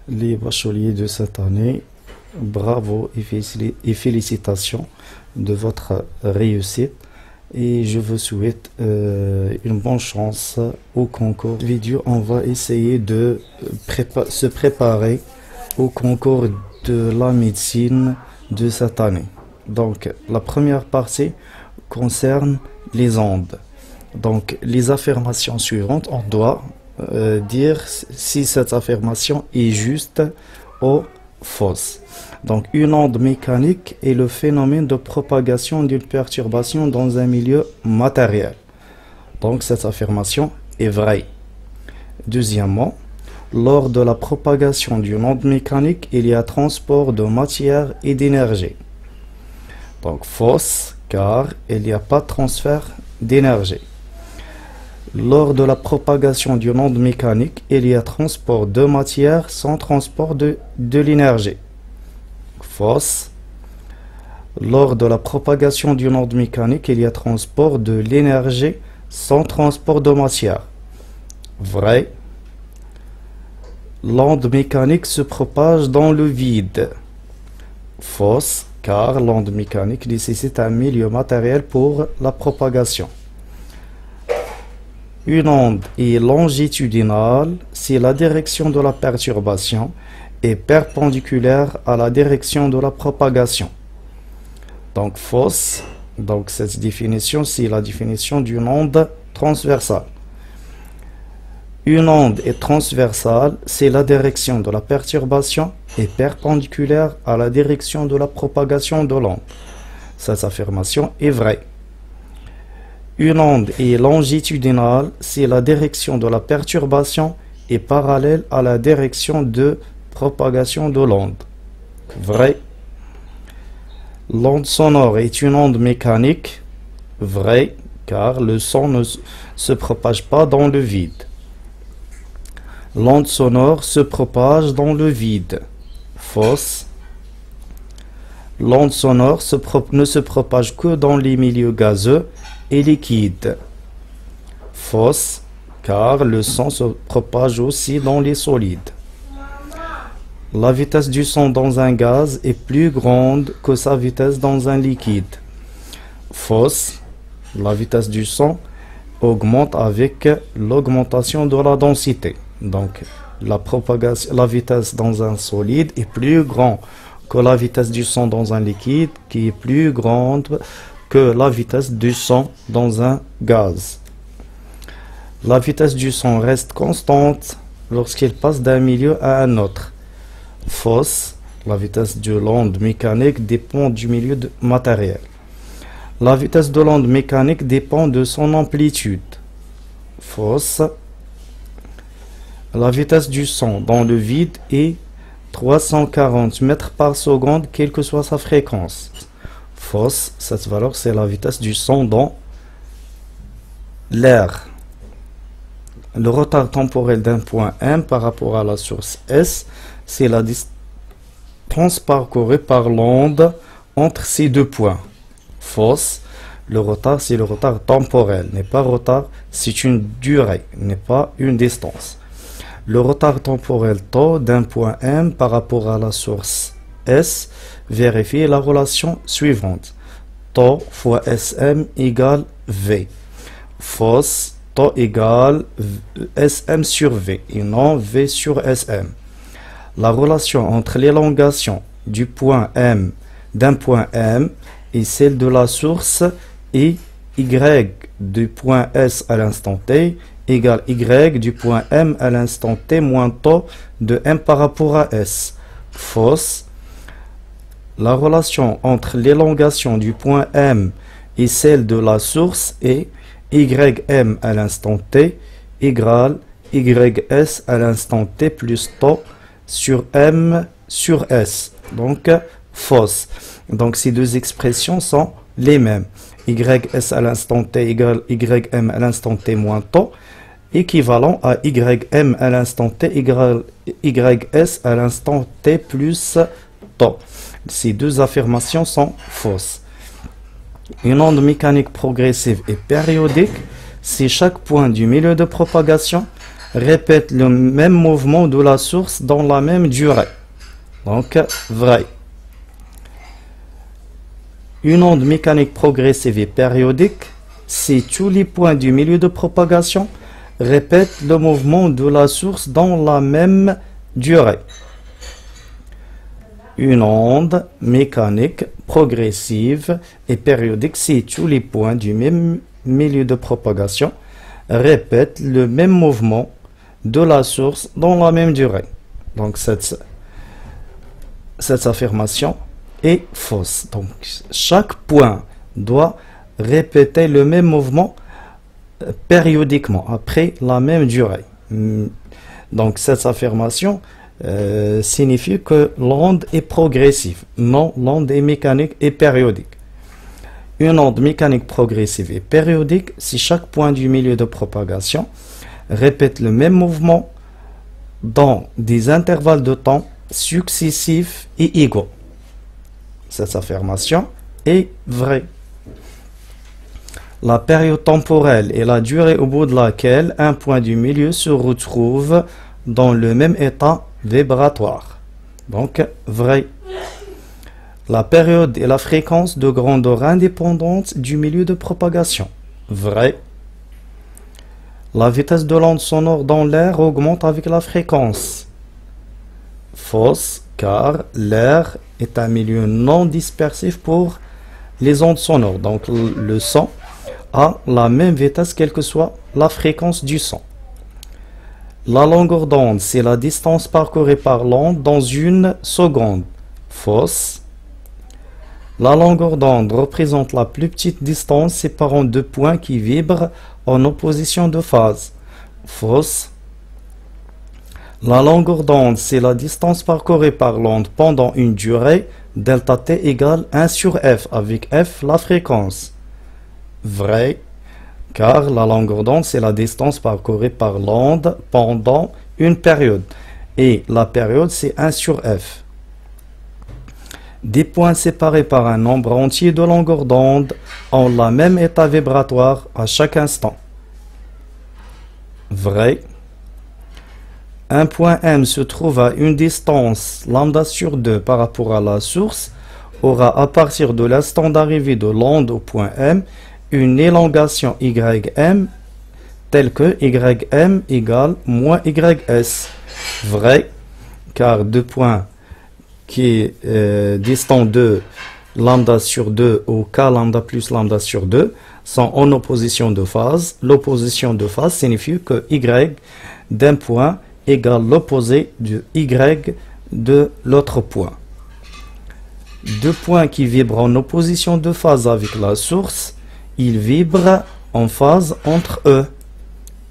Les bacheliers de cette année, bravo et félicitations de votre réussite et je vous souhaite une bonne chance au concours. Vidéo, on va essayer de se préparer au concours de la médecine de cette année. Donc la première partie concerne les ondes. Donc les affirmations suivantes, on doit dire si cette affirmation est juste ou fausse. Donc une onde mécanique est le phénomène de propagation d'une perturbation dans un milieu matériel. Donc cette affirmation est vraie. Deuxièmement, lors de la propagation d'une onde mécanique, il y a transport de matière et d'énergie. Donc fausse, car il n'y a pas de transfert d'énergie. Lors de la propagation d'une onde mécanique, il y a transport de matière sans transport de l'énergie. Fausse. Lors de la propagation d'une onde mécanique, il y a transport de l'énergie sans transport de matière. Vrai. L'onde mécanique se propage dans le vide. Fausse, car l'onde mécanique nécessite un milieu matériel pour la propagation. Une onde est longitudinale si la direction de la perturbation est perpendiculaire à la direction de la propagation. Donc fausse. Donc cette définition, c'est la définition d'une onde transversale. Une onde est transversale si la direction de la perturbation est perpendiculaire à la direction de la propagation de l'onde. Cette affirmation est vraie. Une onde est longitudinale si la direction de la perturbation est parallèle à la direction de propagation de l'onde. Vrai. L'onde sonore est une onde mécanique. Vrai, car le son ne se propage pas dans le vide. L'onde sonore se propage dans le vide. Fausse. L'onde sonore ne se propage que dans les milieux gazeux et liquides. Fausse, car le son se propage aussi dans les solides. La vitesse du son dans un gaz est plus grande que sa vitesse dans un liquide. Fausse, la vitesse du son augmente avec l'augmentation de la densité. Donc la vitesse dans un solide est plus grande que la vitesse du son dans un liquide, qui est plus grande que la vitesse du son dans un gaz. La vitesse du son reste constante lorsqu'il passe d'un milieu à un autre. Fausse, la vitesse de l'onde mécanique dépend du milieu matériel. La vitesse de l'onde mécanique dépend de son amplitude. Fausse. La vitesse du son dans le vide est 340 mètres par seconde, quelle que soit sa fréquence. Fausse, cette valeur c'est la vitesse du son dans l'air. Le retard temporel d'un point M par rapport à la source S, c'est la distance parcourue par l'onde entre ces deux points. Fausse, le retard c'est le retard temporel, n'est pas retard, c'est une durée, n'est pas une distance. Le retard temporel τ d'un point M par rapport à la source S, vérifiez la relation suivante. τ fois Sm égale V. Fausse, τ égale Sm sur V et non V sur Sm. La relation entre l'élongation du point M d'un point M et celle de la source est Y du point S à l'instant T égale Y du point M à l'instant T moins τ de M par rapport à S. Fausse. La relation entre l'élongation du point M et celle de la source est YM à l'instant T égale YS à l'instant T plus τ sur M sur S. Donc, fausse. Donc, ces deux expressions sont les mêmes. YS à l'instant T égale YM à l'instant T moins τ, équivalent à YM à l'instant T égale YS à l'instant T plus τ. Ces deux affirmations sont fausses. Une onde mécanique progressive et périodique, si chaque point du milieu de propagation répète le même mouvement de la source dans la même durée. Donc, vrai. Une onde mécanique progressive et périodique, si tous les points du milieu de propagation répètent le mouvement de la source dans la même durée. Une onde mécanique progressive et périodique, si tous les points du même milieu de propagation répètent le même mouvement de la source dans la même durée. Donc cette affirmation est fausse. Donc chaque point doit répéter le même mouvement périodiquement après la même durée. Donc cette affirmation signifie que l'onde est progressive. Non, l'onde est mécanique et périodique. Une onde mécanique progressive et périodique si chaque point du milieu de propagation répète le même mouvement dans des intervalles de temps successifs et égaux. Cette affirmation est vraie. La période temporelle est la durée au bout de laquelle un point du milieu se retrouve dans le même état vibratoire. Donc, vrai. La période et la fréquence de grandeur indépendante du milieu de propagation. Vrai. La vitesse de l'onde sonore dans l'air augmente avec la fréquence. Fausse, car l'air est un milieu non dispersif pour les ondes sonores. Donc, le son a la même vitesse quelle que soit la fréquence du son. La longueur d'onde, c'est la distance parcourue par l'onde dans une seconde. Fausse. La longueur d'onde représente la plus petite distance séparant deux points qui vibrent en opposition de phase. Fausse. La longueur d'onde, c'est la distance parcourue par l'onde pendant une durée delta t égale 1 sur f, avec f la fréquence. Vrai, car la longueur d'onde, c'est la distance parcourue par l'onde pendant une période. Et la période, c'est 1 sur f. Des points séparés par un nombre entier de longueur d'onde ont le même état vibratoire à chaque instant. Vrai. Un point M se trouve à une distance lambda sur 2 par rapport à la source, aura à partir de l'instant d'arrivée de l'onde au point M une élongation ym telle que ym égale moins ys. Vrai, car deux points qui est distant de lambda sur 2 ou k lambda plus lambda sur 2 sont en opposition de phase. L'opposition de phase signifie que y d'un point égale l'opposé de y de l'autre point. Deux points qui vibrent en opposition de phase avec la source, ils vibrent en phase entre eux.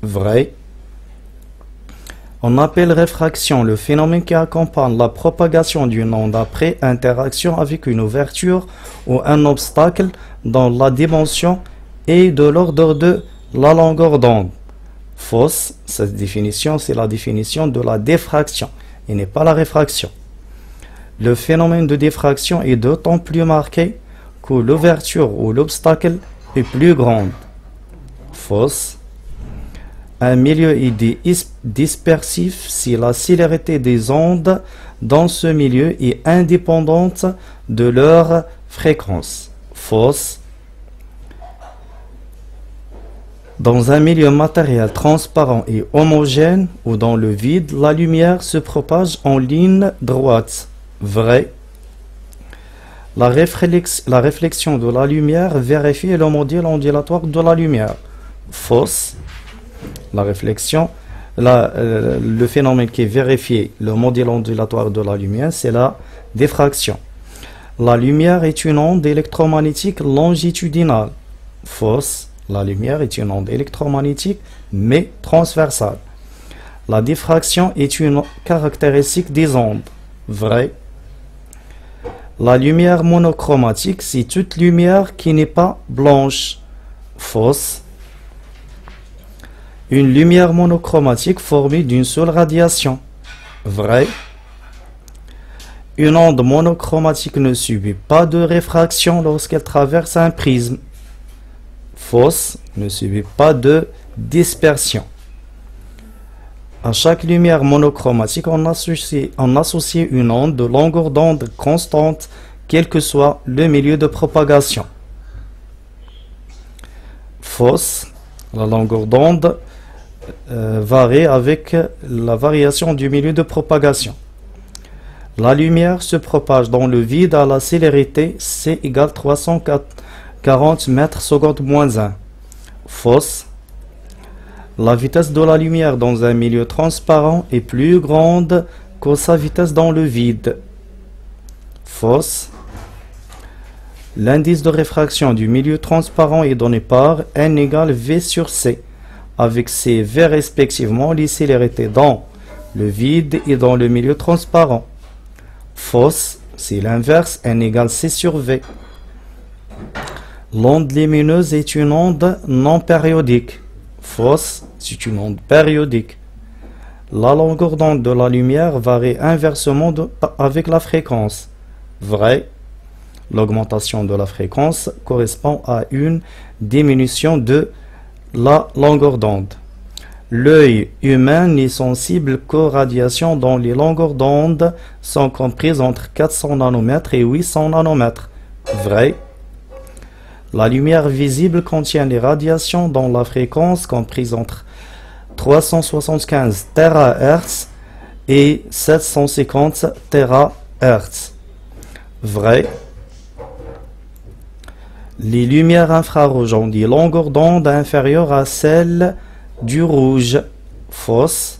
Vrai. On appelle réfraction le phénomène qui accompagne la propagation d'une onde après interaction avec une ouverture ou un obstacle dont la dimension est de l'ordre de la longueur d'onde. Fausse, cette définition, c'est la définition de la diffraction et n'est pas la réfraction. Le phénomène de diffraction est d'autant plus marqué que l'ouverture ou l'obstacle est plus grande. Fausse. Un milieu est dispersif si la célérité des ondes dans ce milieu est indépendante de leur fréquence. Fausse. Dans un milieu matériel transparent et homogène ou dans le vide, la lumière se propage en ligne droite. Vrai. La réflexion de la lumière vérifie le modèle ondulatoire de la lumière. Fausse. La réflexion, le phénomène qui vérifie le modèle ondulatoire de la lumière, c'est la diffraction. La lumière est une onde électromagnétique longitudinale. Fausse. La lumière est une onde électromagnétique, mais transversale. La diffraction est une caractéristique des ondes. Vrai. La lumière monochromatique, c'est toute lumière qui n'est pas blanche. Fausse. Une lumière monochromatique formée d'une seule radiation. Vrai. Une onde monochromatique ne subit pas de réfraction lorsqu'elle traverse un prisme. Fausse, ne subit pas de dispersion. À chaque lumière monochromatique, on associe une onde de longueur d'onde constante, quel que soit le milieu de propagation. Fausse, la longueur d'onde varie avec la variation du milieu de propagation. La lumière se propage dans le vide à la célérité c égale 340 mètres secondes moins 1. Fausse. La vitesse de la lumière dans un milieu transparent est plus grande que sa vitesse dans le vide. Fausse. L'indice de réfraction du milieu transparent est donné par n égale v sur c, avec ces v respectivement les célérités dans le vide et dans le milieu transparent. Fausse, c'est l'inverse, n égale c sur v. L'onde lumineuse est une onde non périodique. Fausse, c'est une onde périodique. La longueur d'onde de la lumière varie inversement avec la fréquence. Vrai, l'augmentation de la fréquence correspond à une diminution de la longueur d'onde. L'œil humain n'est sensible qu'aux radiations dont les longueurs d'onde sont comprises entre 400 nanomètres et 800 nanomètres. Vrai. La lumière visible contient les radiations dont la fréquence comprise entre 375 THz et 750 THz. Vrai. Les lumières infrarouges ont des longueurs d'onde inférieures à celles du rouge. Fausse.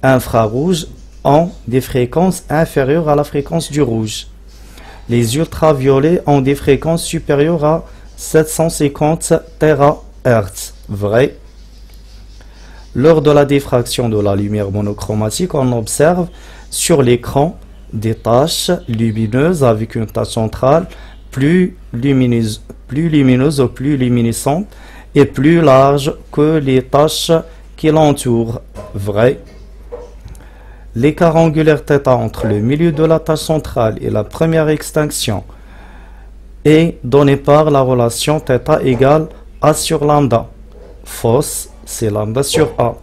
Infrarouges ont des fréquences inférieures à la fréquence du rouge. Les ultraviolets ont des fréquences supérieures à 750 THz. Vrai. Lors de la diffraction de la lumière monochromatique, on observe sur l'écran des taches lumineuses avec une tache centrale plus lumineuse ou plus luminescente et plus large que les taches qui l'entourent. Vrai. L'écart angulaire θ entre le milieu de la tache centrale et la première extinction est donné par la relation θ égale A sur lambda. Fausse, c'est lambda sur A.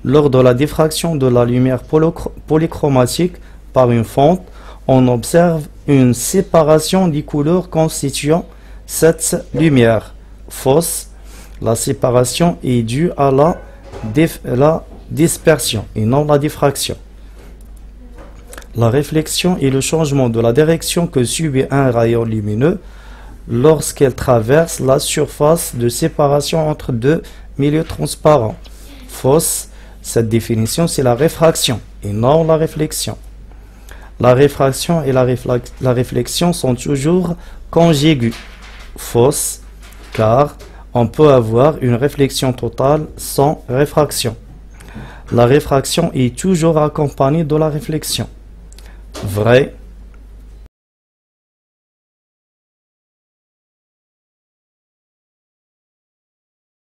Lors de la diffraction de la lumière polychromatique par une fente, on observe une séparation des couleurs constituant cette lumière. Fausse, la séparation est due à la dispersion et non la diffraction. La réflexion est le changement de la direction que subit un rayon lumineux lorsqu'elle traverse la surface de séparation entre deux milieux transparents. Fausse, cette définition c'est la réfraction et non la réflexion. La réfraction et la réflexion sont toujours conjugées. Fausse, car on peut avoir une réflexion totale sans réfraction. La réfraction est toujours accompagnée de la réflexion. Vrai,